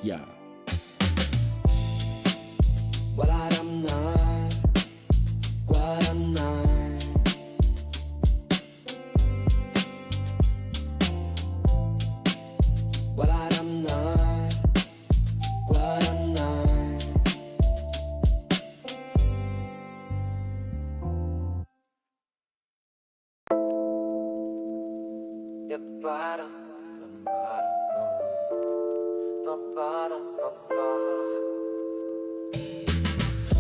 Yeah.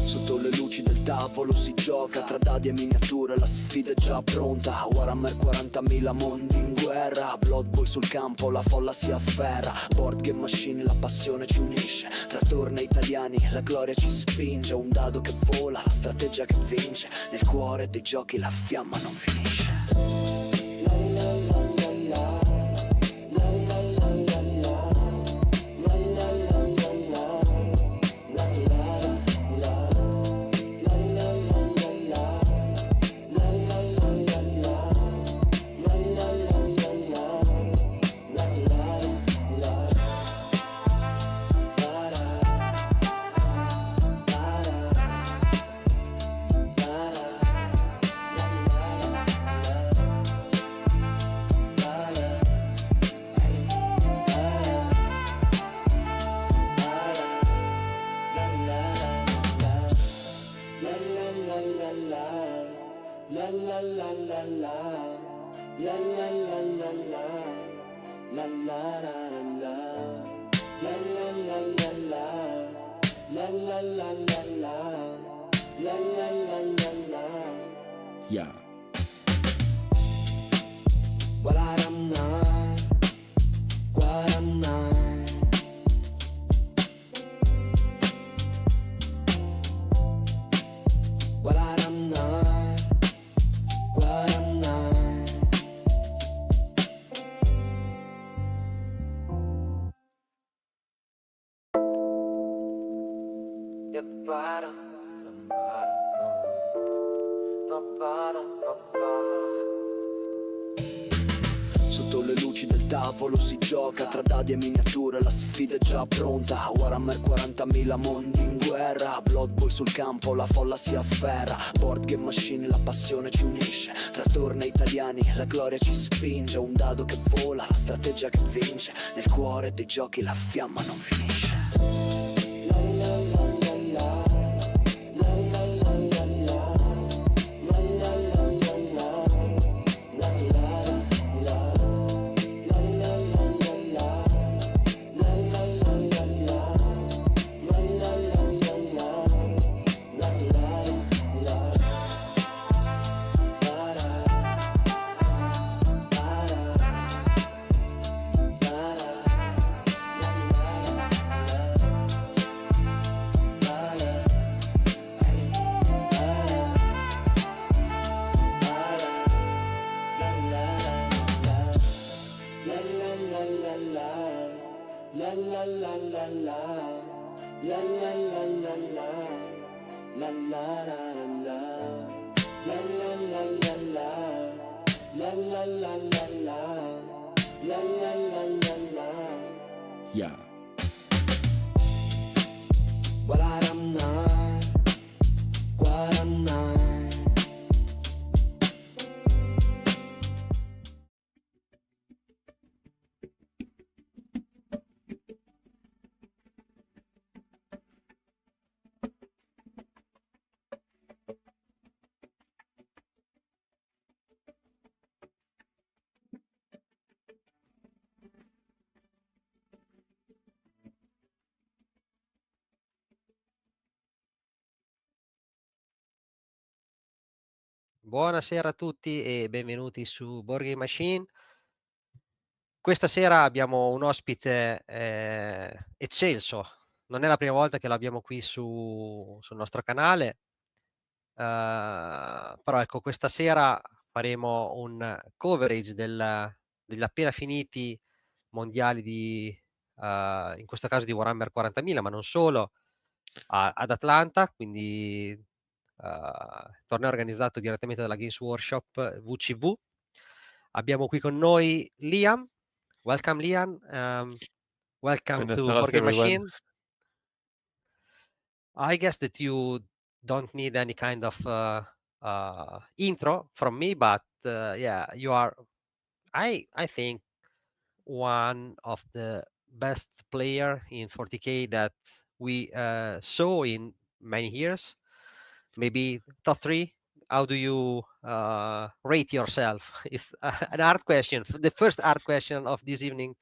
Sotto le luci del tavolo si gioca tra dadi e miniature, la sfida è già pronta. Warhammer 40.000 mondi in guerra, Blood Bowl sul campo, la folla si afferra. Board game machine, la passione ci unisce. Tra torne italiani, la gloria ci spinge. Un dado che vola, la strategia che vince. Nel cuore dei giochi la fiamma non finisce. Yeah. Sotto le luci del tavolo si gioca tra dadi e miniature, la sfida è già pronta. Warhammer 40.000 mondi in guerra, Blood Bowl sul campo, la folla si afferra. Board game machine, la passione ci unisce. Tra torne italiani, la gloria ci spinge. Un dado che vola, la strategia che vince. Nel cuore dei giochi la fiamma non finisce. Yeah. Buonasera a tutti e benvenuti su Board Game Machine. Questa sera abbiamo un ospite eccelso, non è la prima volta che l'abbiamo qui sul nostro canale, però ecco, questa sera faremo un coverage degli appena finiti mondiali in questo caso di Warhammer 40.000, ma non solo, ad Atlanta, quindi torneo organizzato direttamente dalla Games Workshop VCV. Abbiamo qui con noi Liam. Welcome Liam. Welcome Buenas to tardes, Board Game everyone. Machine. I guess that you don't need any kind of intro from me, but yeah, you are. I think one of the best player in 40k that we saw in many years. Maybe top three. How do you rate yourself? It's an hard question, the first hard question of this evening.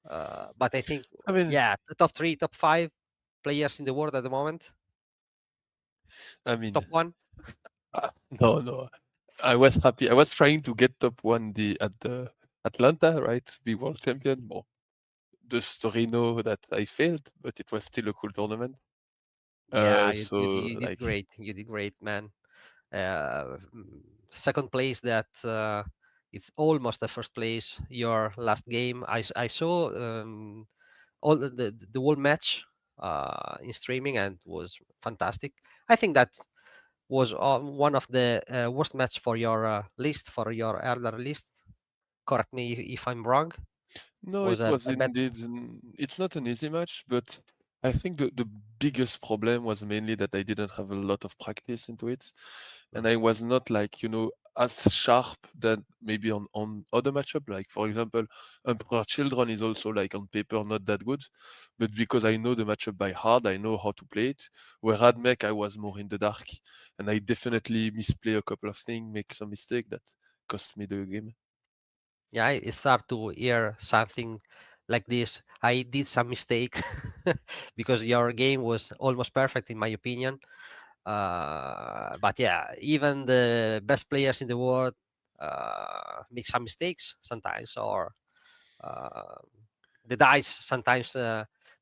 But I think, I mean, yeah, the top three, top five players in the world at the moment. I mean, Top one. no, no. I was happy. I was trying to get top one at the Atlanta, right? To be world champion. Well, the story know that I failed, but it was still a cool tournament. Yeah, So you did like, great. You did great, man. Second place, that it's almost the first place. Your last game, I saw all the whole match in streaming, and was fantastic. I think that was one of the worst match for your list, for your elder list. Correct me if I'm wrong. no, Was it was a bad. indeed. It's not an easy match, but I think the biggest problem was mainly that I didn't have a lot of practice into it, and I was not like as sharp than maybe on other matchup. Like for example, Emperor Children is also like on paper not that good, but because I know the matchup by heart, I know how to play it. Where Radmek, I was more in the dark, and I definitely misplay a couple of things, make some mistake that cost me the game. Yeah, I start to hear something like this. I did some mistakes because your game was almost perfect in my opinion. But yeah, even the best players in the world make some mistakes sometimes, or uh, the dice sometimes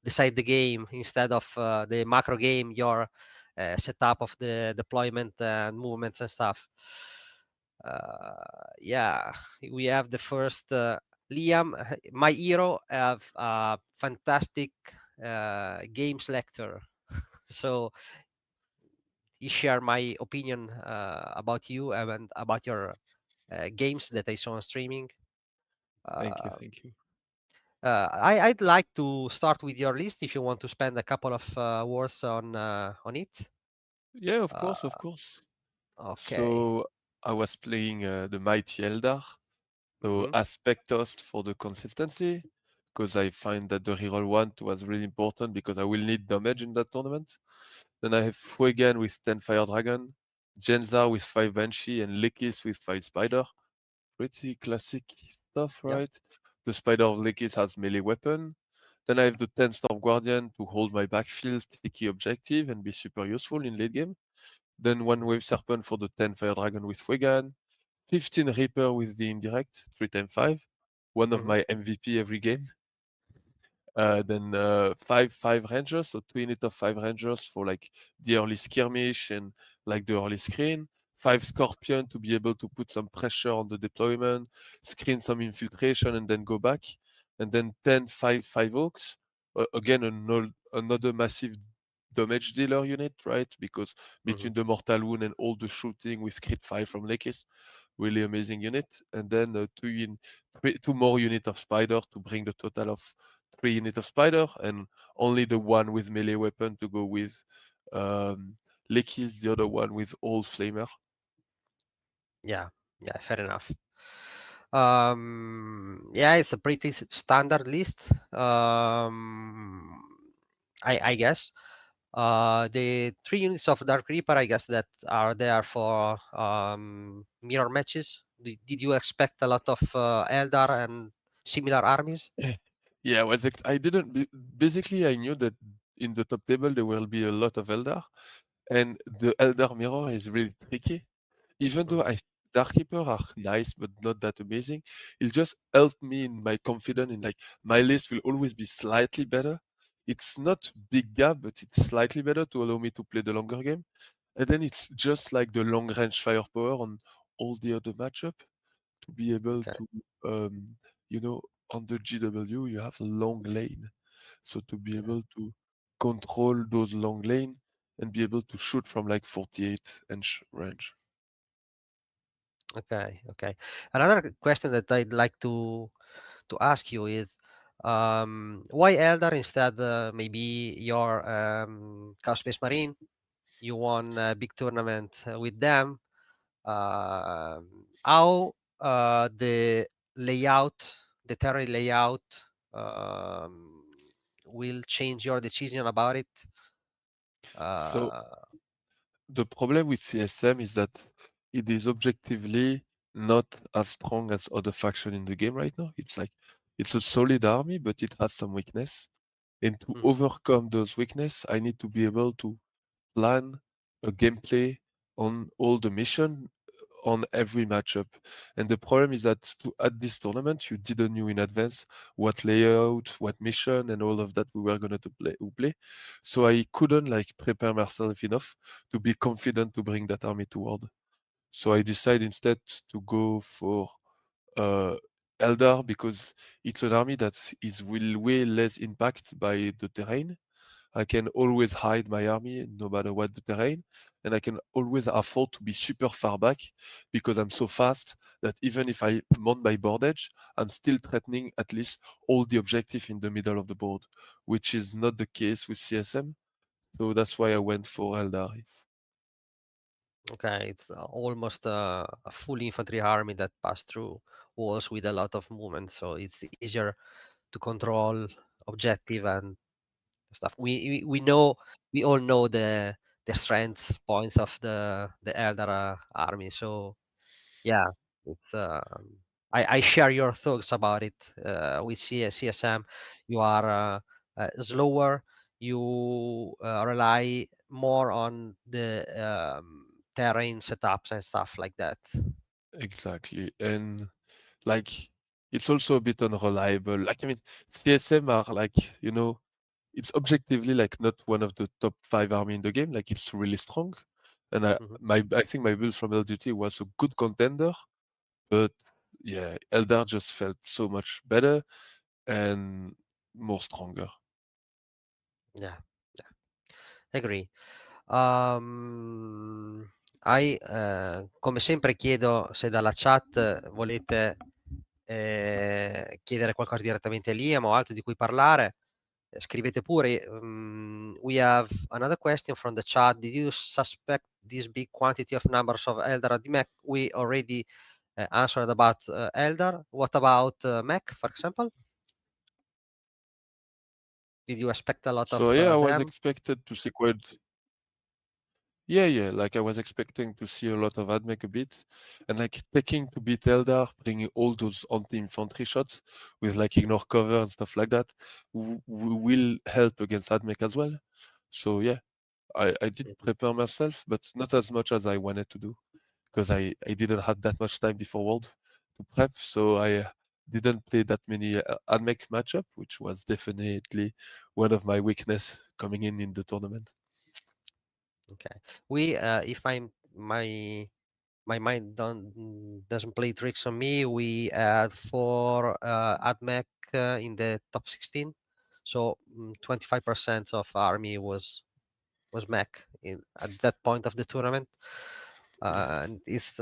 decide the game instead of the macro game, your setup of the deployment and movements and stuff. Yeah, we have the first Liam, my hero, have a fantastic game selector. So he share my opinion about you and about your games that I saw on streaming. Thank you, Uh, thank you. I'd like to start with your list if you want to spend a couple of words on it. Yeah, of Uh, course, of course. okay. So I was playing the Mighty Eldar. So Hmm. Aspectost for the consistency, because I find that the reroll one was really important because I will need damage in that tournament. Then I have Fuegan with 10 Fire Dragon, Genzar with 5 Banshee, and Lekis with 5 Spider. Pretty classic stuff, Yeah. right? The Spider of Lekis has melee weapon. Then I have the 10 Storm Guardian to hold my backfield, take key objective, and be super useful in late game. Then 1 Wave Serpent for the 10 Fire Dragon with Fuegan. 15 Reaper with the indirect, 3 times 5. One of Hmm. my MVP every game. Then five Rangers, so 2 units of 5 Rangers for like the early skirmish and like the early screen. 5 Scorpion to be able to put some pressure on the deployment, screen some infiltration, and then go back. And then 5 Oaks. Again, another massive damage dealer unit, right? Because Hmm. between the Mortal Wound and all the shooting with Crit 5 from Lekis, really amazing unit. And then two more units of Spider to bring the total of 3 units of Spider, and only the one with melee weapon to go with Lekis, the other one with all Flamer. Yeah. Yeah. Fair enough. Yeah, it's a pretty standard list. I guess. The 3 units of Dark Reaper, I guess, that are there for mirror matches. Did you expect a lot of Eldar and similar armies? Yeah, I didn't basically I knew that in the top table there will be a lot of Eldar, and the Eldar mirror is really tricky. Even though Hmm. I Dark Keeper are nice but not that amazing, it just helped me in my confidence in like my list will always be slightly better. It's not big gap, but it's slightly better to allow me to play the longer game. And then it's just like the long range firepower on all the other matchup to be able Okay. to um, you know on the GW you have long lane. So to be Yeah. able to control those long lane and be able to shoot from like 48-inch range. Okay, okay. Another question that I'd like to ask you is, why Elder instead maybe your Chaos Space Marine? You won a big tournament with them. How the layout, the terrain layout, um, will change your decision about it? So Uh, the problem with CSM is that it is objectively not as strong as other faction in the game right now. It's a solid army, but it has some weakness. And to mhm. overcome those weakness, I need to be able to plan a gameplay on all the mission on every matchup. And the problem is that at this tournament, you didn't know in advance what layout, what mission, and all of that we were going to play. So I couldn't like prepare myself enough to be confident to bring that army toward. So I decided instead to go for Eldar because it's an army that is way less impacted by the terrain. I can always hide my army no matter what the terrain, and I can always afford to be super far back because I'm so fast that even if I mount my board edge, I'm still threatening at least all the objective in the middle of the board, which is not the case with CSM. So that's why I went for Eldari. Okay, it's almost a full infantry army that pass through walls with a lot of movement, so it's easier to control objective and stuff. We all know the strengths points of the Elder army. So yeah, it's I share your thoughts about it. With CSM, you are slower. You rely more on the terrain setups and stuff like that. Exactly. And like it's also a bit unreliable. Like I mean, CSM are like, it's objectively like not one of the top 5 army in the game. Like it's really strong. And Mhm. I think my build from LGT was a good contender, but yeah, Eldar just felt so much better and more stronger. Yeah, yeah, agree. Come sempre chiedo se dalla chat volete chiedere qualcosa direttamente a Liam o altro di cui parlare, scrivete pure. We have another question from the chat. Did you suspect this big quantity of numbers of Eldar at the Mac? We already answered about Eldar. What about Mac, for example? Did you expect a lot of So yeah, I was them? expected to see quite. Yeah. Like I was expecting to see a lot of AdMech a bit, and like taking to beat Eldar, bringing all those anti-infantry shots with like ignore cover and stuff like that will help against AdMech as well. So yeah, I did prepare myself, but not as much as I wanted to do because I didn't have that much time before World to prep, so I didn't play that many AdMech matchup, which was definitely one of my weakness coming in the tournament. Okay. We if I'm my mind doesn't play tricks on me. We had 4 AdMech in the top 16, so 25% of army was Mech at that point of the tournament. And it's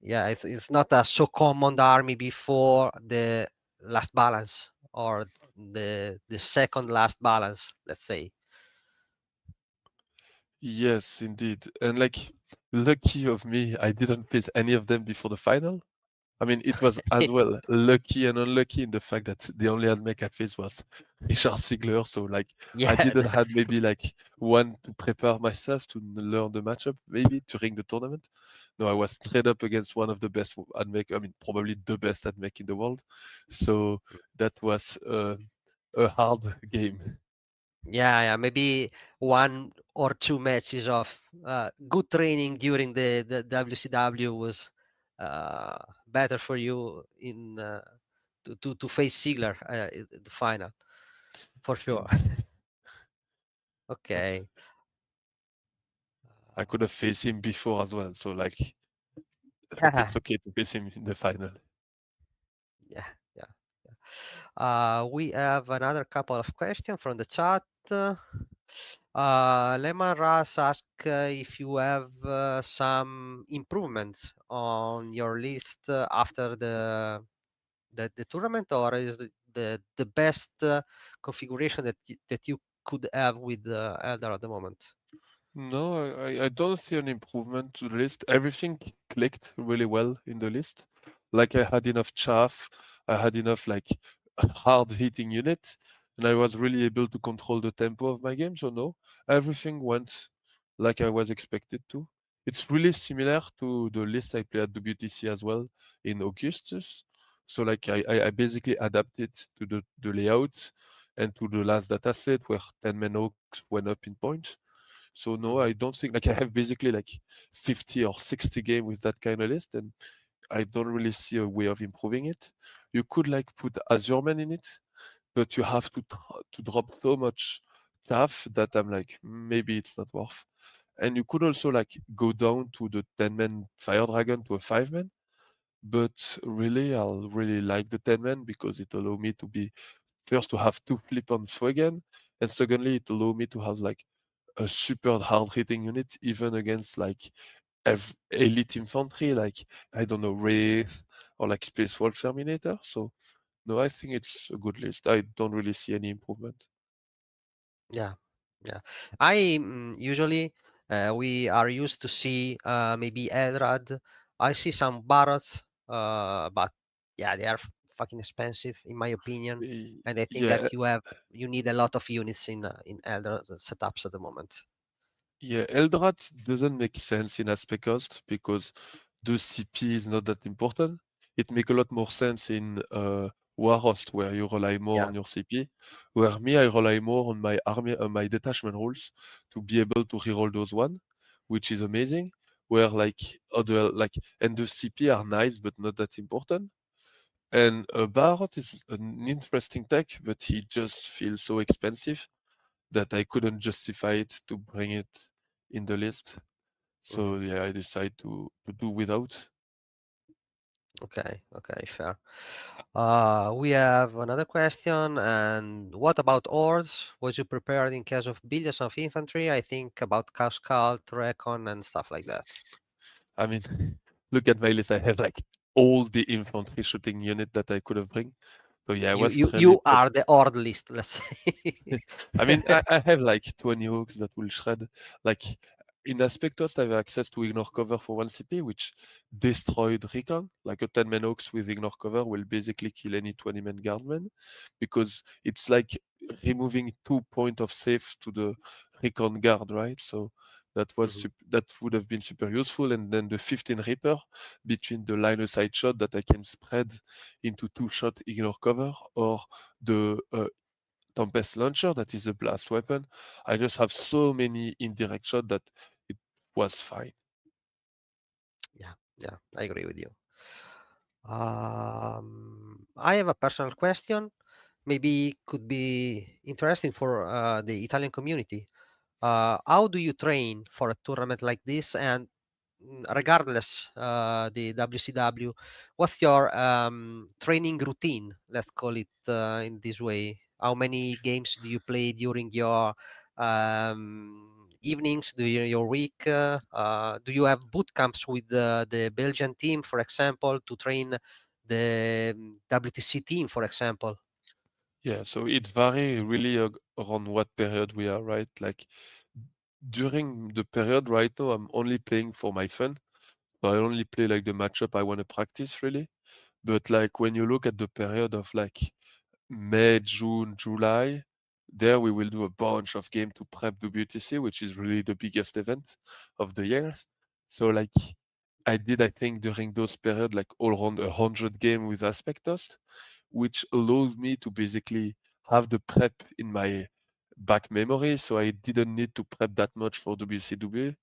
yeah, it's not a so common army before the last balance or the second last balance, let's say. Yes, indeed. And like, lucky of me, I didn't place any of them before the final. I mean, it was as well lucky and unlucky in the fact that the only admech I faced was Richard Ziegler. So like, I Yeah, didn't had maybe like one to prepare myself to learn the matchup maybe during the tournament. No, I was straight up against one of the best admech. I mean, probably the best admech in the world. So that was a hard game. yeah, maybe 1 or 2 matches of good training during the WCW was better for you in to face Ziegler in the final, for sure. Indeed. Okay. I could have faced him before as well. So like, Yeah, it's okay to face him in the final. yeah, yeah. We have another couple of questions from the chat. Lemon Ras ask if you have some improvements on your list after the tournament, or is the best configuration that you could have with Elder at the moment? No, I don't see an improvement to the list. Everything clicked really well in the list. Like I had enough chaff, I had enough like hard hitting unit, and I was really able to control the tempo of my game. So no, everything went like I was expected to. It's really similar to the list I play at WTC as well in Augustus. So like I basically adapted to the layout and to the last data set where 10 men oaks went up in point. So no, I don't think like I have basically like 50 or 60 game with that kind of list, and I don't really see a way of improving it. You could like put Azure Man in it, but you have to drop so much stuff that I'm like maybe it's not worth. And you could also like go down to the 10-man Fire Dragon to a 5-man, but really I'll really like the 10-man because it allow me to be first to have two flip on Swagan, and secondly it allow me to have like a super hard hitting unit even against like elite infantry like I don't know Wraith or like Space Wolf Terminator. So no, I think it's a good list. I don't really see any improvement. Yeah, yeah. I usually we are used to see maybe Eldrad. I see some Barrots, but yeah, they are fucking expensive in my opinion, and I think Yeah, that you need a lot of units in Eldrad setups at the moment. yeah, Eldrad doesn't make sense in aspect cost because the CP is not that important. It make a lot more sense in Warhost where you rely more Yeah. on your CP. Where me, I rely more on my army, my detachment rules to be able to reroll those one, which is amazing. Where like other like and the CP are nice but not that important. And Barot is an interesting tech, but he just feels so expensive that I couldn't justify it to bring it in the list. hmm So yeah, I decided to do without. Okay. Okay. Fair. We have another question. And what about ores? Was you prepared in case of billions of infantry? I think about Cascalt, Recon, and stuff like that. I mean, look at my list. I have like all the infantry shooting unit that I could have bring. So yeah, I You was you really you are the ord list, let's say. I mean, I have like 20 hooks that will shred. Like in Aspectos, I have access to ignore cover for 1 CP, which destroyed Recon. Like a 10-man hooks with ignore cover will basically kill any 20-man guardman because it's like removing 2 points of safe to the Recon guard, right? So Mhm. that would have been super useful. And then the 15 Reaper between the line of sight shot that I can spread into 2-shot ignore cover or the Tempest Launcher, that is a blast weapon. I just have so many indirect shots that it was fine. Yeah, I agree with you. I have a personal question. Maybe could be interesting for the Italian community. How do you train for a tournament like this? And regardless the WCW, what's your training routine? Let's call it in this way. How many games do you play during your evenings? Do you your week? Do you have boot camps with the Belgian team, for example, to train the WTC team, for example? Yeah, so it varies really around what period we are, right? Like during the period right now, I'm only playing for my fun. So I only play like the matchup I want to practice really. But like when you look at the period of like May, June, July, there we will do a bunch of game to prep WTC, which is really the biggest event of the year. So like I did, I think during those period, like all around 100 game with Aspectos, which allows me to basically have the prep in my back memory. So I didn't need to prep that much for WCW.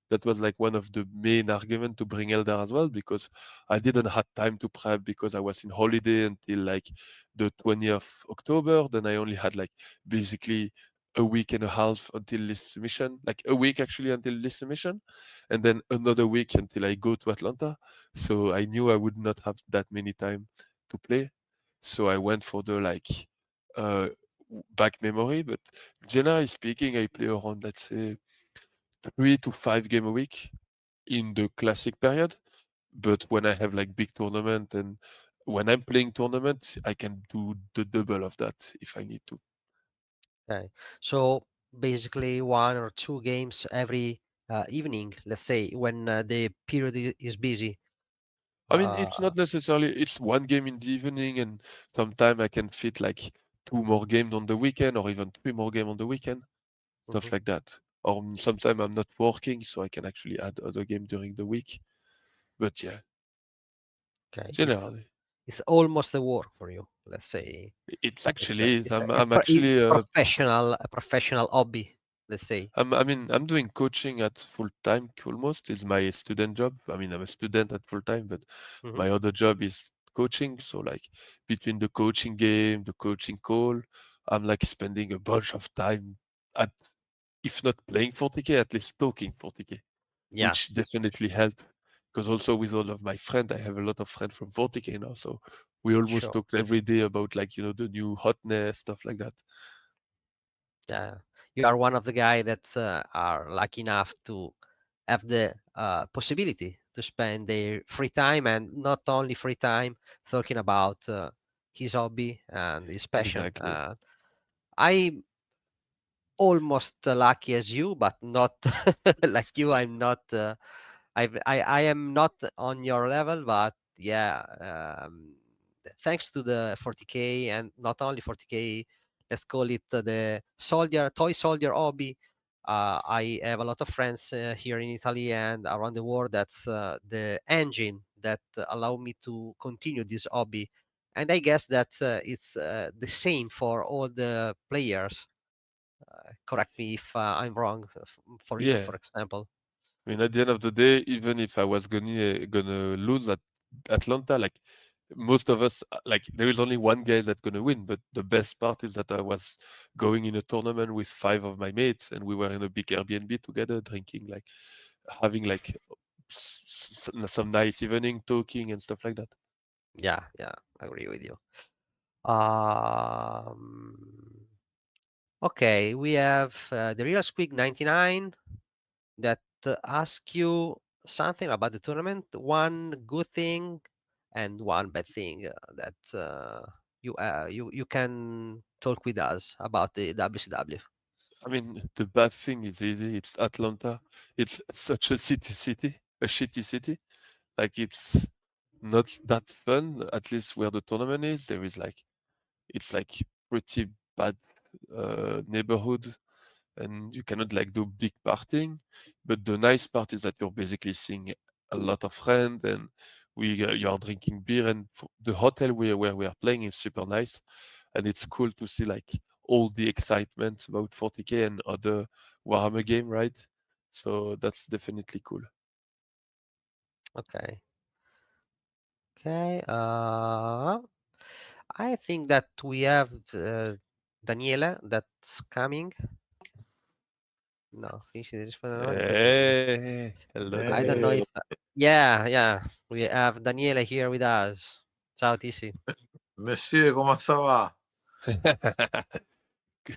That was like one of the main argument to bring Eldar as well, because I didn't have time to prep because I was in holiday until like the 20th of October. Then I only had like basically a week and a half until this submission, like a week actually until this submission, and then another week until I go to Atlanta. So I knew I would not have that many time to play. So I went for the like uh back memory, but generally speaking, I play around, let's say, 3 to 5 game a week in the classic period. But when I have like big tournament and when I'm playing tournament, I can do the double of that if I need to. Okay, so basically 1 or 2 games every evening, let's say, when the period is busy. I mean, it's not necessarily, it's one game in the evening, and sometime I can fit like 2 more games on the weekend or even 3 more games on the weekend, stuff like that. Or sometimes I'm not working, so I can actually add other games during the week. But yeah, Okay, generally. it's almost a work for you, let's say. It's actually is. I'm It's actually a professional hobby, let's say. I mean, I'm doing coaching at full time almost. Is my student job. I mean, I'm a student at full time, but my other job is coaching. So like between the coaching game, the coaching call, I'm like spending a bunch of time at, if not playing 40K, at least talking 40K, Yeah, which definitely help. Because also with all of my friends, I have a lot of friends from 40K now. So we almost sure. talk every day about like, the new hotness, stuff like that. Yeah, you are one of the guy that are lucky enough to have the possibility to spend their free time, and not only free time, talking about his hobby and his passion. Exactly. I almost lucky as you, but not like you. I'm not. I am not on your level, but yeah. Thanks to the 40K, and not only 40K, let's call it the toy soldier hobby. I have a lot of friends here in Italy and around the world. That's the engine that allow me to continue this hobby, and I guess that it's the same for all the players. Correct me if I'm wrong. For you, Yeah. for example. I mean, at the end of the day, even if I was gonna lose at Atlanta, like most of us, like there is only one guy that's gonna win. But the best part is that I was going in a tournament with 5 of my mates, and we were in a big Airbnb together, drinking, like having like some nice evening, talking and stuff like that. Yeah, I agree with you. Um, okay, we have the Real Squig 99 that ask you something about the tournament. One good thing and one bad thing that you can talk with us about the WCW. I mean, the bad thing is easy. It's Atlanta. It's such a shitty city. Like it's not that fun. At least where the tournament is, there is like it's like pretty bad neighborhood, and you cannot like do big partying. But the nice part is that you're basically seeing a lot of friends, and you are drinking beer, and the hotel where we are playing is super nice, and it's cool to see like all the excitement about 40K and other Warhammer game, right? So that's definitely cool. Okay. Okay. I think that we have Daniela that's coming. No, finisce di rispondere alla domanda, poi continua. Hello, I don't know Daniele. if yeah, we have Daniela here with us. Ciao Tissi. Monsieur, comment ça va?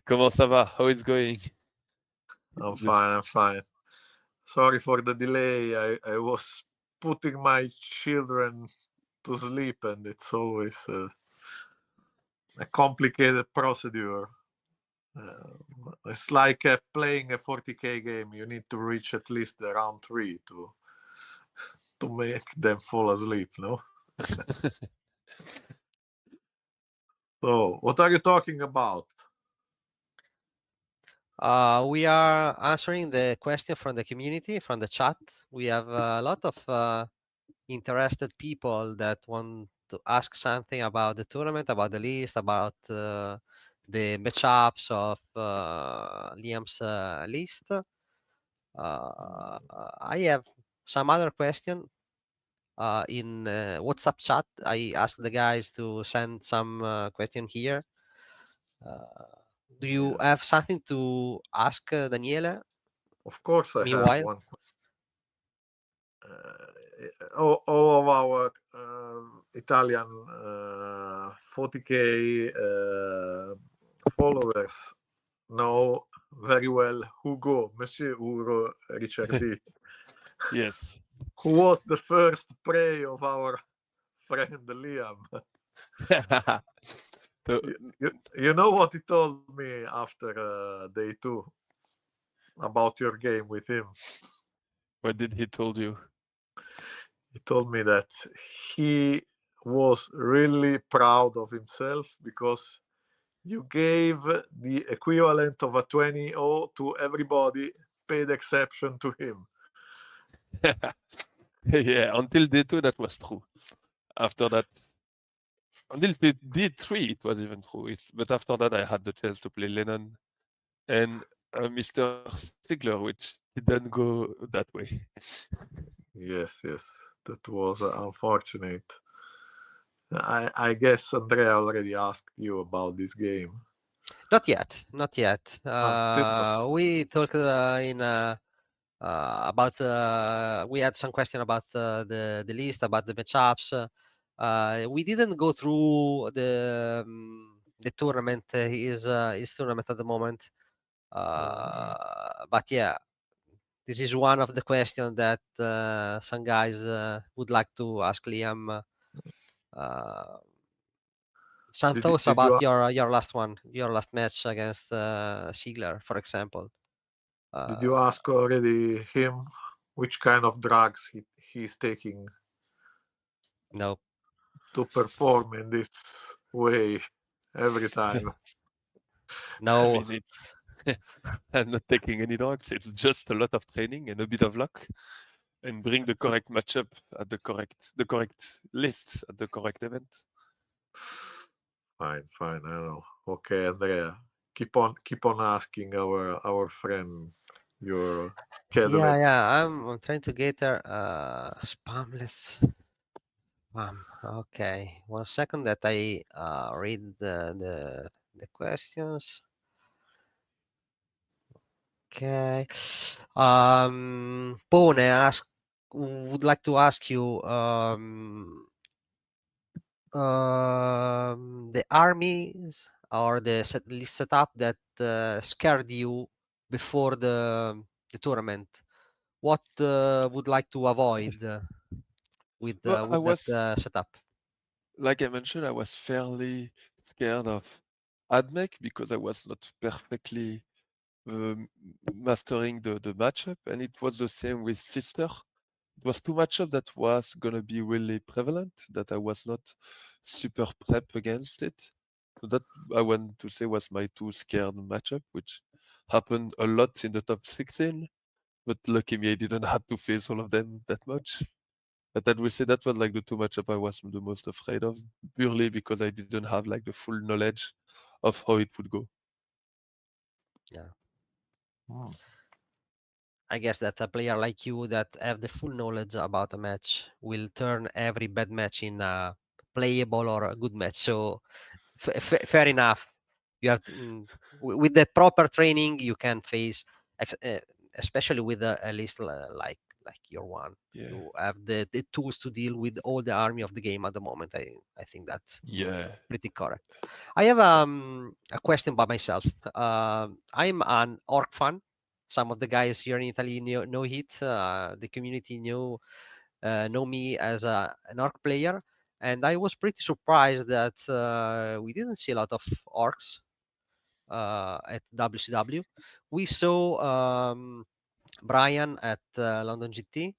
Comment ça va? How is going? I'm fine. Sorry for the delay. I was putting my children to sleep, and it's always a complicated procedure. It's like playing a 40K game. You need to reach at least the round 3 to make them fall asleep, no? So, what are you talking about? We are answering the question from the community, from the chat. We have a lot of interested people that want to ask something about the tournament, about the list, about the matchups of Liam's list. I have some other question in WhatsApp chat. I asked the guys to send some question here. Do you have something to ask Daniela? Of course, I have Meanwhile, one. All of our Italian 40K followers know very well Monsieur Hugo Ricciardi, Yes. who was the first prey of our friend Liam. So, You know what he told me after day 2 about your game with him? what did he told you? He told me that he was really proud of himself because you gave the equivalent of a 20-0 to everybody, paid exception to him. Yeah, until day 2, that was true. After that, until day 3, it was even true. But after that, I had the chance to play Lennon and Mr. Stigler, which didn't go that way. Yes, that was unfortunate. I guess Andrea already asked you about this game. Not yet. Still not. We talked about we had some question about the list, about the matchups. We didn't go through the tournament, his tournament at the moment. But yeah, this is one of the questions that some guys would like to ask Liam. Some Did thoughts you about your last one, your last match against Ziegler, for example. Did you ask already him which kind of drugs he's taking No. to perform in this way every time? No. I mean, I'm not taking any drugs. It's just a lot of training and a bit of luck, and bring the correct matchup at the correct lists at the correct event. Fine. I know. Okay, Andrea, keep on asking our friend your schedule. Yeah. I'm trying to get her spamless. Okay. 1 second that I read the questions. Okay. Pone would like to ask you the armies or the list setup that scared you before the tournament. What would like to avoid with Well, I was, that setup? like I mentioned, I was fairly scared of AdMech because I was not perfectly mastering the matchup, and it was the same with Sister. It was two matchup that was gonna be really prevalent, that I was not super prep against it. So that I want to say was my two scared matchup, which happened a lot in the top 16. But lucky me, I didn't have to face all of them that much. But I would say that was like the two matchup I was the most afraid of, purely because I didn't have like the full knowledge of how it would go. Yeah. Hmm. I guess that a player like you that have the full knowledge about a match will turn every bad match in a playable or a good match. So fair enough. You have with the proper training you can face, especially with a list like your one. Yeah. You have the tools to deal with all the army of the game at the moment. I think that's pretty correct. I have a question by myself. I'm an orc fan. Some of the guys here in Italy know it. The community know me as an orc player, and I was pretty surprised that we didn't see a lot of orcs at WCW. We saw Brian at London GT,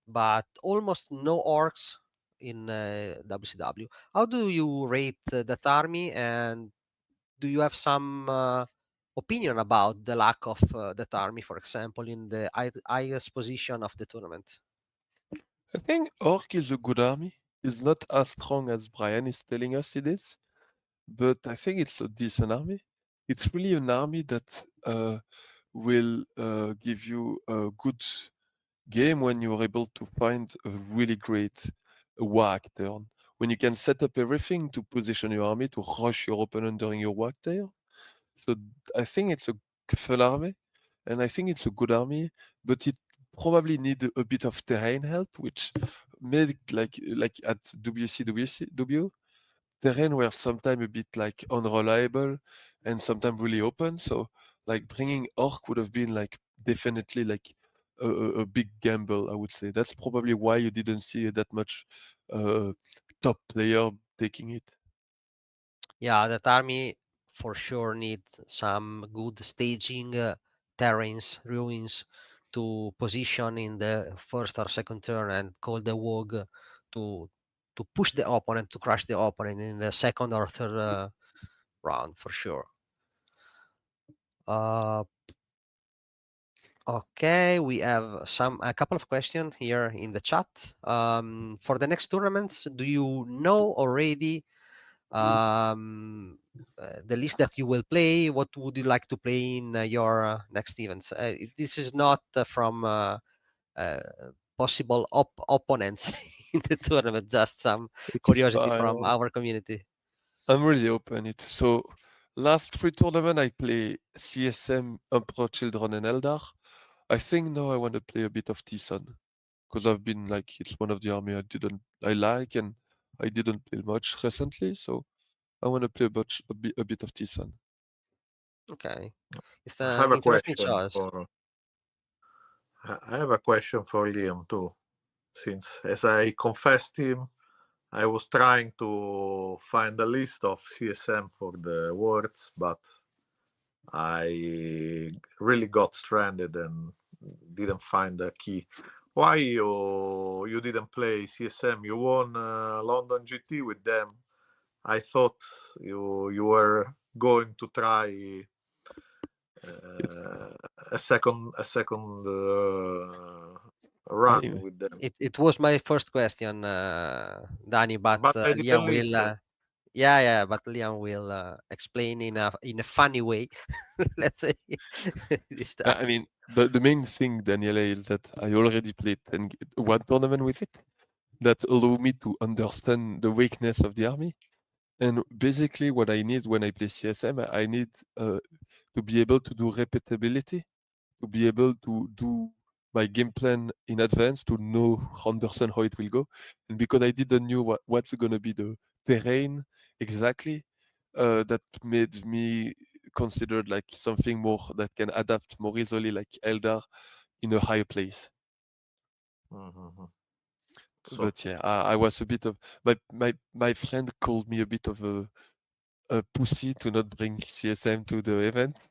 but almost no orcs in WCW. How do you rate that army, and do you have some opinion about the lack of that army, for example, in the highest position of the tournament? I think Orc is a good army. It's not as strong as Brian is telling us it is, but I think it's a decent army. It's really an army that will give you a good game when you're able to find a really great wag turn. When you can set up everything to position your army to rush your opponent during your wag turn. So I think it's a fun army, and I think it's a good army, but it probably need a bit of terrain help, which made like at WCW, terrain were sometimes a bit like unreliable and sometimes really open. So like bringing orc would have been like definitely like a big gamble, I would say. That's probably why you didn't see that much top player taking it. Yeah, that army for sure needs some good staging, terrains, ruins to position in the first or second turn and call the wog to push the opponent, to crush the opponent in the second or third round for sure. Okay, we have a couple of questions here in the chat. For the next tournaments, do you know already the list that you will play? What would you like to play in your next events? This is not from possible opponents in the tournament, just some It is curiosity from fine. our community. I'm really open it. So last 3 tournament I play CSM, Emperor Children and Eldar. I think now I want to play a bit of Tisan because I've been like it's one of the army I like and I didn't play much recently, so I want to play a bit of Tisan. Okay, it's I have an a interesting question choice. I have a question for Liam too, since as I confessed him, I was trying to find a list of CSM for the words, but I really got stranded and didn't find the key. Why you didn't play CSM? You won London GT with them. I thought you were going to try a second run I with them. It was my first question, Danny, but But I Liam didn't will listen. yeah, but Liam will explain in a funny way, let's say this time. I mean the main thing, Daniele, is that I already played one tournament with it that allow me to understand the weakness of the army. And basically what I need when I play CSM, I need to be able to do repeatability, to be able to do my game plan in advance, to know understand how it will go. And because I didn't know what's going to be the terrain exactly, that made me considered like something more that can adapt more easily, like Eldar, in a higher place. Mm-hmm. So But yeah, I was a bit of my friend called me a bit of a pussy to not bring CSM to the event.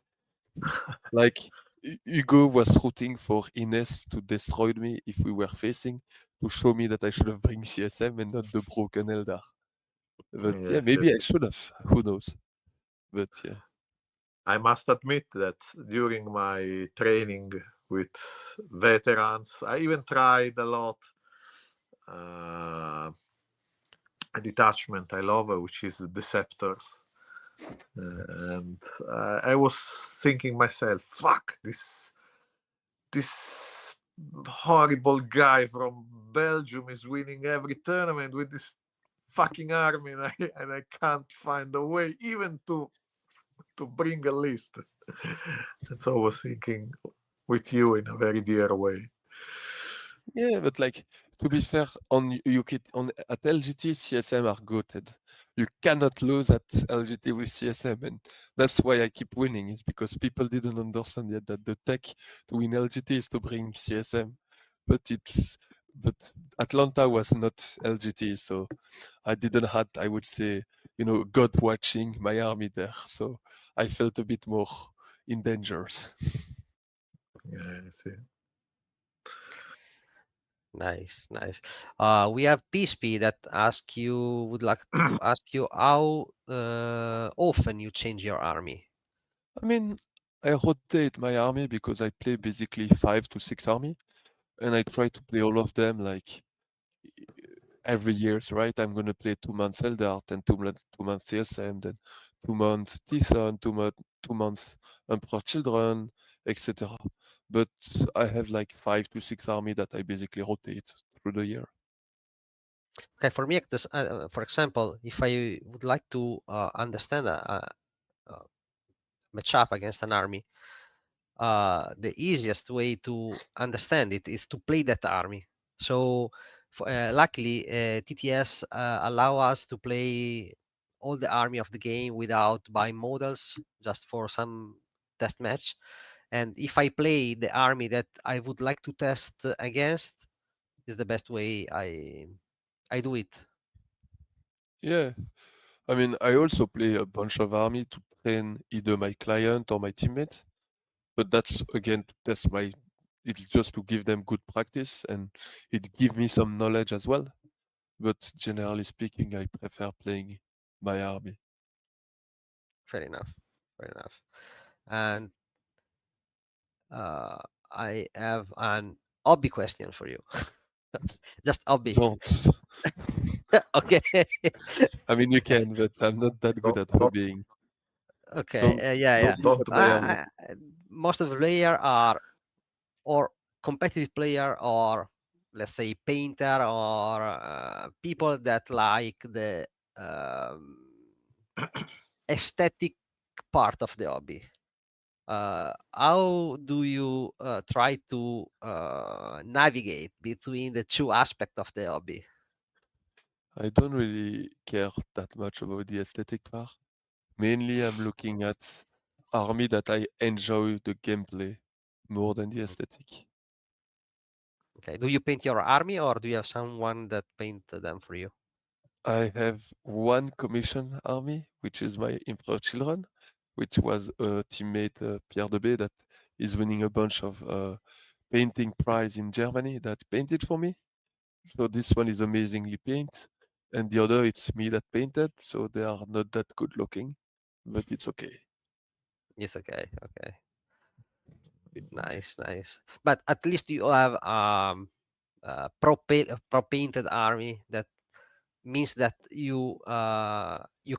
Like Hugo was rooting for Ines to destroy me if we were facing, to show me that I should have bring CSM and not the broken Eldar. But yeah, yes, maybe I yes. should have. Who knows? But yeah. I must admit that during my training with veterans, I even tried a lot a detachment I love, which is the Deceptors. And I was thinking myself, fuck, this horrible guy from Belgium is winning every tournament with this fucking army, and I can't find a way even to bring a list. And so I was thinking with you in a very dear way. Yeah, but like to be fair, on at LGT, CSM are goated. You cannot lose at LGT with CSM, and that's why I keep winning. Is because people didn't understand yet that the tech to win LGT is to bring CSM, but Atlanta was not LGT, so I didn't had, I would say, God watching my army there, so I felt a bit more in danger. Yeah, I see. Nice. We have PSP that would like to ask you how often you change your army. I mean, I rotate my army because I play basically 5 to 6 army, and I try to play all of them like every year, right? I'm gonna play 2 months Eldar, then 2 months CSM, then 2 months Tison, 2 months Emperor Children, etc. But I have like 5 to 6 army that I basically rotate through the year. Okay, for me, for example, if I would like to understand a matchup against an army, the easiest way to understand it is to play that army. So luckily, TTS allow us to play all the army of the game without buying models, just for some test match. And if I play the army that I would like to test against, is the best way I do it. Yeah. I mean, I also play a bunch of army to train either my client or my teammate, but that's again to test my. It's just to give them good practice, and it give me some knowledge as well. But generally speaking, I prefer playing my army. Fair enough. Fair enough. And I have an hobby question for you. Just hobby. Don't. Okay. I mean, you can, but I'm not that good at Don't- hobbying. Okay. Don't- Yeah. Don't play on it. Most of the player are or competitive player, or let's say painter, or people that like the aesthetic part of the hobby. How do you try to navigate between the two aspects of the hobby? I don't really care that much about the aesthetic part. Mainly, I'm looking at army that I enjoy the gameplay more than the aesthetic. Okay. Do you paint your army, or do you have someone that paint them for you? I have one commission army, which is my Emperor Children, which was a teammate, Pierre Debé, that is winning a bunch of painting prize in Germany that painted for me. So this one is amazingly painted. And the other, it's me that painted. So they are not that good looking, but it's okay. It's okay. Okay. Nice. But at least you have pro painted army. That means that you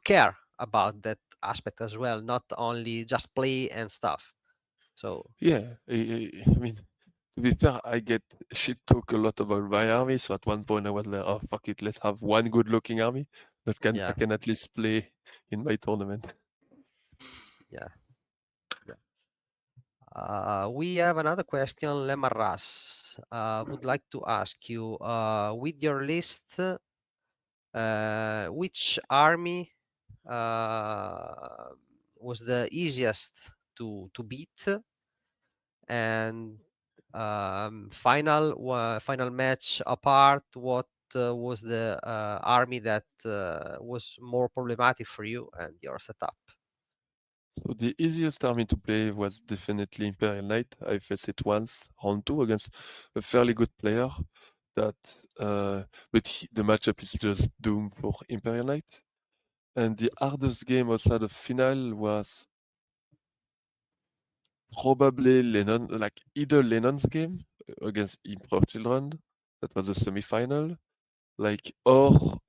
care about that aspect as well, not only just play and stuff. So Yeah, I mean, to be fair, I get shit talk a lot about my army. So at one point I was like, oh, fuck it, let's have one good looking army that I yeah, can at least play in my tournament. yeah. We have another question. Lemarras would like to ask you, with your list, which army was the easiest to beat, and final match apart, what was the army that was more problematic for you and your setup? So the easiest army to play was definitely Imperial Knight. I faced it once, round 2, against a fairly good player. But the matchup is just doomed for Imperial Knight. And the hardest game outside of final was probably Lennon, like either Lennon's game against Emperor Children, that was a semi-final, like or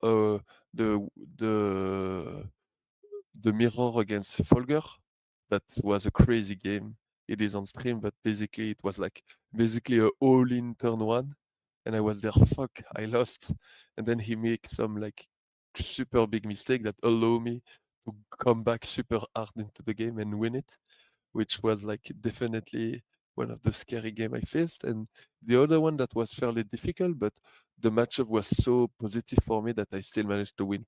the the the mirror against Folger. That was a crazy game. It is on stream, but basically it was like basically a all-in turn one, and I was there. Fuck, I lost, and then he made some like super big mistake that allow me to come back super hard into the game and win it, which was like definitely one of the scary game I faced. And the other one that was fairly difficult, but the matchup was so positive for me that I still managed to win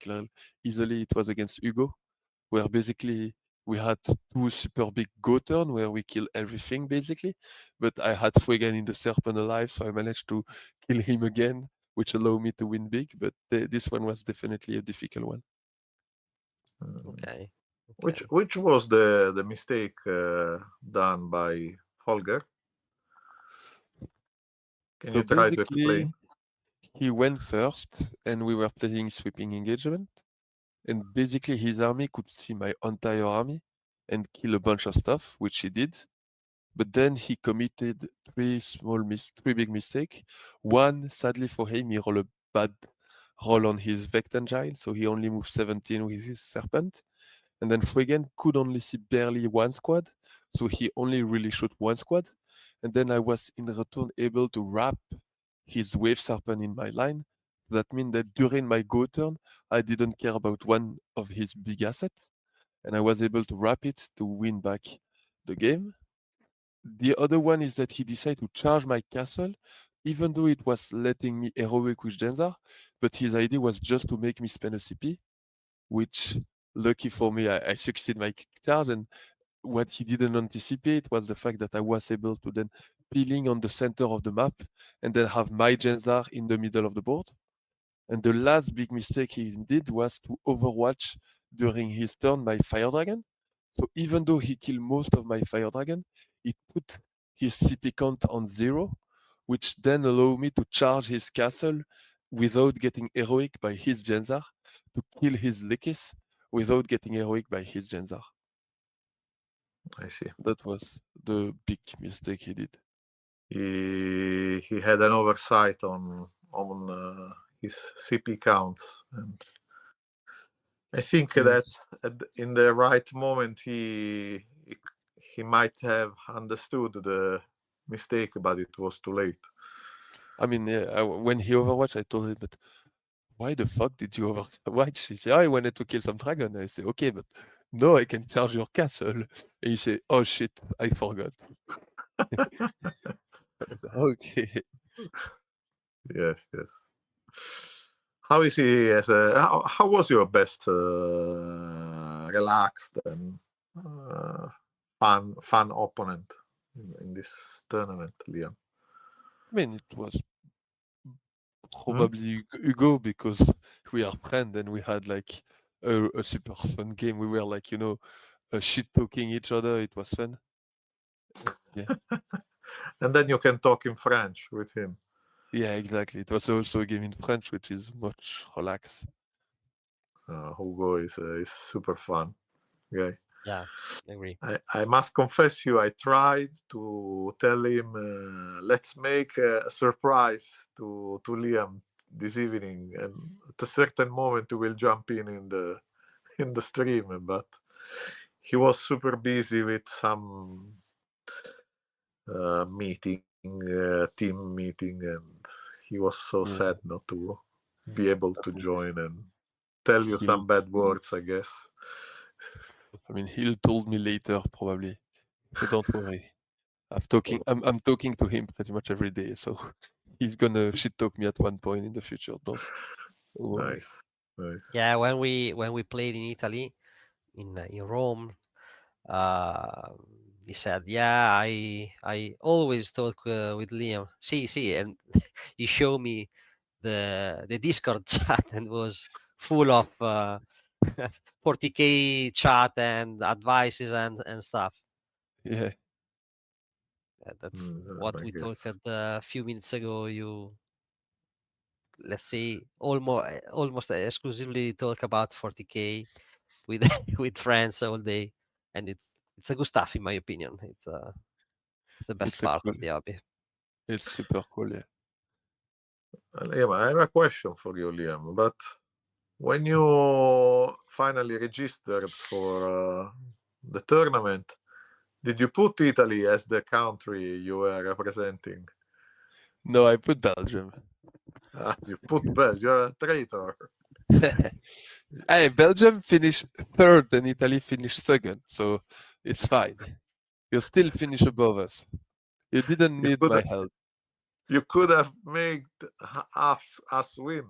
easily. It was against Hugo, where basically we had 2 super big go turn where we kill everything basically, but I had Fuegan in the serpent alive, so I managed to kill him again, which allowed me to win big. But this one was definitely a difficult one. Okay. Which was the mistake done by Holger? Can you try to explain? He went first, and we were playing sweeping engagement, and basically his army could see my entire army and kill a bunch of stuff, which he did. But then he committed 3 big mistakes. One, sadly for him, he rolled a bad roll on his Vectangile, so he only moved 17 with his Serpent. And then Fuegan could only see barely one squad, so he only really shot one squad. And then I was in return able to wrap his Wave Serpent in my line. That means that during my go turn, I didn't care about one of his big assets, and I was able to wrap it to win back the game. The other one is that he decided to charge my castle, even though it was letting me heroic with Genzar, but his idea was just to make me spend a CP, which lucky for me, I succeed my charge. And what he didn't anticipate was the fact that I was able to then peeling on the center of the map and then have my Gensar in the middle of the board. And the last big mistake he did was to overwatch during his turn my Fire Dragon. So even though he killed most of my Fire Dragon, it put his CP count on 0, which then allowed me to charge his castle without getting heroic by his Gensar, to kill his Lekis without getting heroic by his Gensar. I see. That was the big mistake he did. He had an oversight on his CP counts, and I think that in the right moment he might have understood the mistake, but it was too late. I mean, when he overwatched, I told him, but why the fuck did you overwatch? He said, I wanted to kill some dragon. I said, okay, but no, I can charge your castle. And he said, oh shit, I forgot. Okay. Yes. How is he as a? How was your best relaxed and fun opponent in this tournament, Liam? I mean, it was probably Hugo, because we are friends and we had like a super fun game. We were like, shit talking each other. It was fun. Yeah. And then you can talk in French with him. Yeah, exactly. It was also a game in French, which is much relaxed. Hugo is super fun guy. Yeah, I agree. I must confess you, I tried to tell him, let's make a surprise to Liam this evening, and at a certain moment we will jump in the stream, but he was super busy with some team meeting, and he was so sad not to be able to join and tell you some bad words, I guess. I mean, he'll told me later, probably. But don't worry. I'm talking to him pretty much every day, so he's gonna shit talk me at one point in the future. Don't worry. Nice. Yeah, when we played in Italy, in Rome, he said, "Yeah, I always talk with Liam. See, and he showed me the Discord chat, and was full of 40k chat and advices and stuff. Yeah. That's what we talked a few minutes ago. Let's say almost exclusively talk about 40k with with friends all day, and it's a good stuff in my opinion. It's the best part of the hobby. It's super cool, yeah. Liam, I have a question for you, Liam. But when you finally registered for the tournament, did you put Italy as the country you were representing? No, I put Belgium. You put Belgium. You're a traitor. Hey, Belgium finished third and Italy finished second, so it's fine. You still finish above us. You didn't need my help. You could have made us win.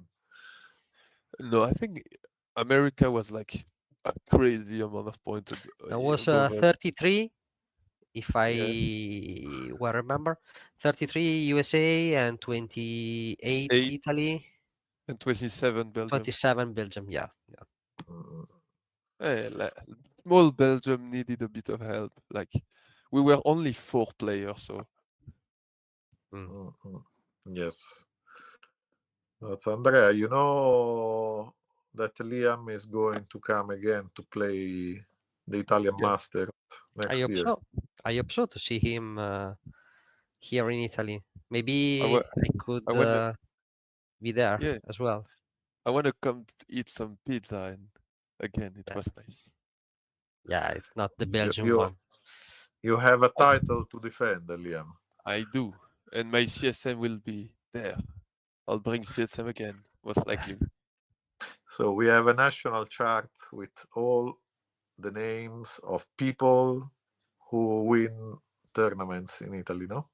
No, I think America was like a crazy amount of points. It was above us. 33, if I well remember. 33 USA and 28 Italy. And 27 Belgium. 27 Belgium, yeah. Small Belgium needed a bit of help. Like, we were only 4 players, so. Yes. But Andrea, you know that Liam is going to come again to play the Italian Master next year. I hope so to see him here in Italy. Maybe I could be there as well. I want to come eat some pizza, and again, it was nice. Yeah, it's not the Belgian one. You have a title to defend, Liam. I do, and my CSM will be there. I'll bring CSM again, most likely. So we have a national chart with all the names of people who win tournaments in Italy, no?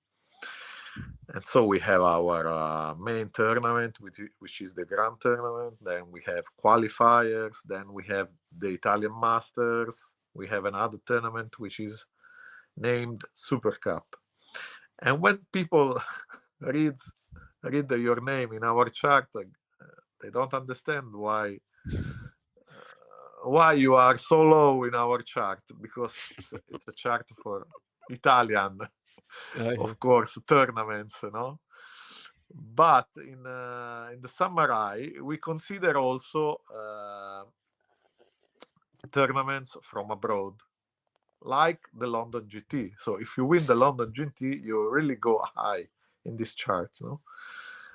And so we have our main tournament, which is the Grand Tournament. Then we have qualifiers. Then we have the Italian Masters. We have another tournament which is named Super Cup. And when people read your name in our chart, they don't understand why you are so low in our chart, because it's a chart for Italian, of course, tournaments, you know. But in the samurai, we consider also tournaments from abroad, like the London GT. So if you win the London GT, you really go high in this chart, no?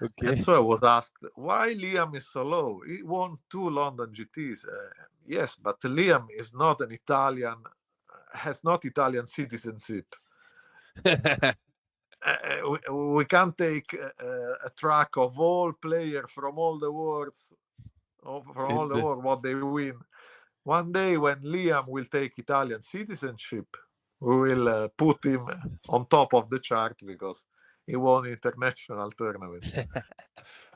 Okay. And so I was asked, why Liam is so low? He won 2 London GTs. Yes, but Liam is not an Italian, has not Italian citizenship. We can't take a track of all players from all the world, what they win. One day when Liam will take Italian citizenship, we will put him on top of the chart because he won international tournament.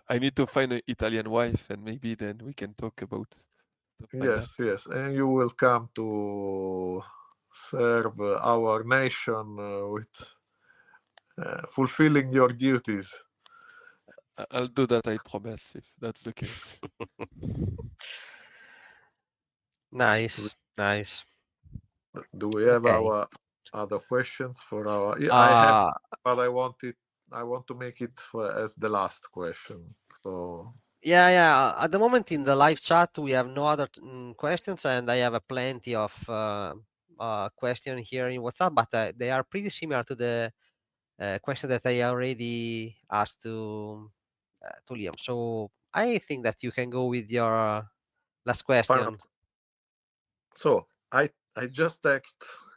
I need to find an Italian wife, and maybe then we can talk about stuff like that. Yes, and you will come to serve our nation with fulfilling your duties. I'll do that, I promise, if that's the case. Nice. Do we have Okay. our other questions for our? Yeah, I have, but I want to make it as the last question. So Yeah. At the moment in the live chat, we have no other questions, and I have a plenty of question here in WhatsApp, but they are pretty similar to the question that I already asked to Liam. So I think that you can go with your last question. So I just text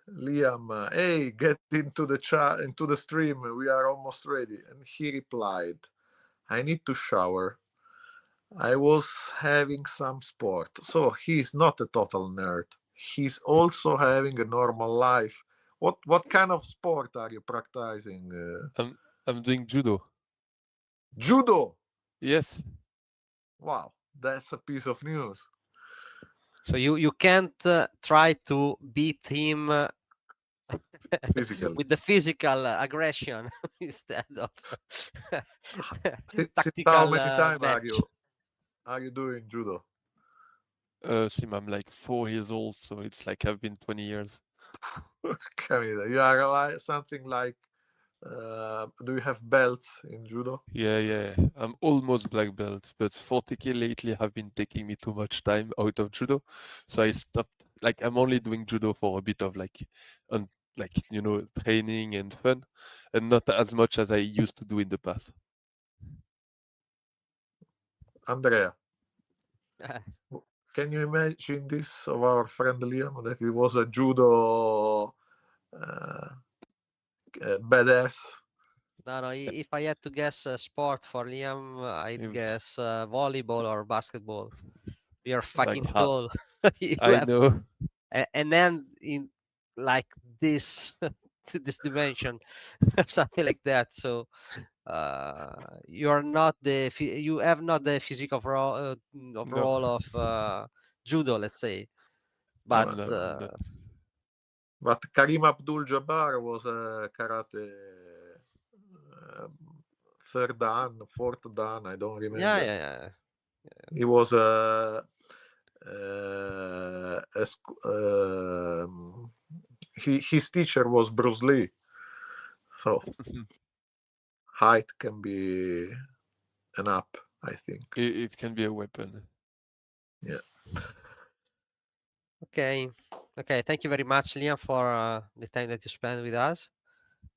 Liam, hey, get into the chat, into the stream. We are almost ready. And he replied, I need to shower. I was having some sport. So he's not a total nerd. He's also having a normal life. What kind of sport are you practicing? I'm doing judo. Judo. Yes. Wow, that's a piece of news. So you can't try to beat him Physically. with the physical aggression instead of Since tactical how many times match. are you doing judo? Sim, I'm like 4 years old, so it's like I've been 20 years. Camila, you are like something like, do you have belts in judo? Yeah. I'm almost black belt, but 40K lately have been taking me too much time out of judo. So I stopped. Like, I'm only doing judo for a bit of training and fun, and not as much as I used to do in the past. Andrea, can you imagine this of our friend Liam, that he was a judo badass? No. If I had to guess a sport for Liam, I'd guess volleyball or basketball. You're fucking tall. I know. And then in like this this dimension or something like that. So you have not the physique overall of judo, let's say. But But Karim Abdul-Jabbar was a karate third dan, fourth dan, I don't remember. Yeah. He was his teacher was Bruce Lee. So height can be an up, I think. It can be a weapon. Yeah. Okay. Thank you very much, Liam, for the time that you spent with us.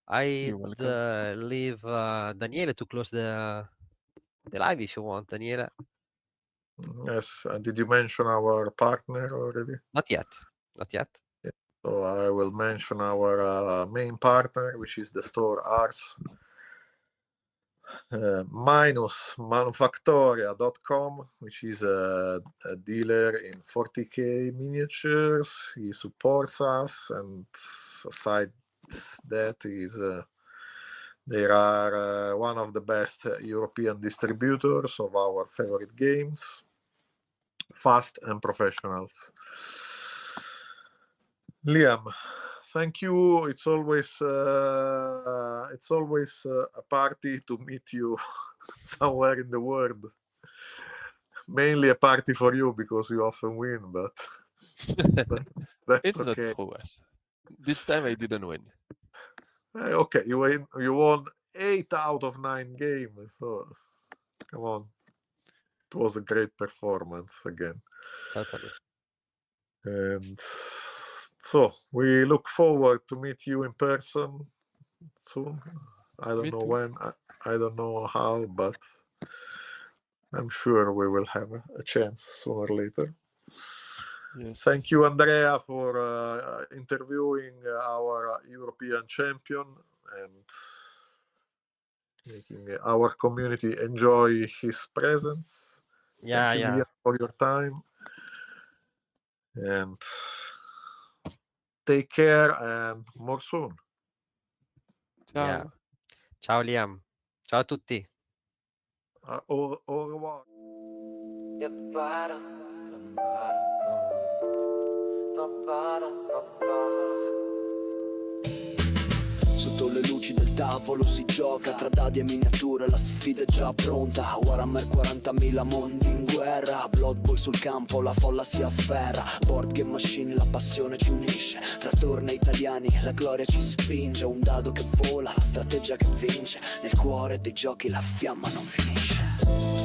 I'd leave Daniele to close the live if you want, Daniele. Yes. Did you mention our partner already? Not yet. Yeah. So I will mention our main partner, which is the store Ars minus manufactoria.com, which is a dealer in 40K miniatures. He supports us, and aside that, he's They are one of the best European distributors of our favorite games, fast and professionals. Liam, thank you. It's always a party to meet you somewhere in the world. Mainly a party for you because you often win, but that's It's okay. not true. This time I didn't win. Okay, you won 8 out of 9 games, so come on. It was a great performance again. Totally. And so we look forward to meet you in person soon. I don't Me know too. when, I don't know how, but I'm sure we will have a chance sooner or later. Yes. Thank you, Andrea, for interviewing our European champion and making our community enjoy his presence. Yeah, Thank you, yeah. Liam, for your time. And take care and more soon. Ciao. Yeah. Ciao Liam. Ciao a tutti. Au revoir. Sotto le luci del tavolo si gioca tra dadi e miniature, la sfida è già pronta. Warhammer 40.000 mondi in guerra, Blood Bowl sul campo, la folla si afferra. Board game machine, la passione ci unisce. Tra torne italiani, la gloria ci spinge. Un dado che vola, la strategia che vince. Nel cuore dei giochi la fiamma non finisce.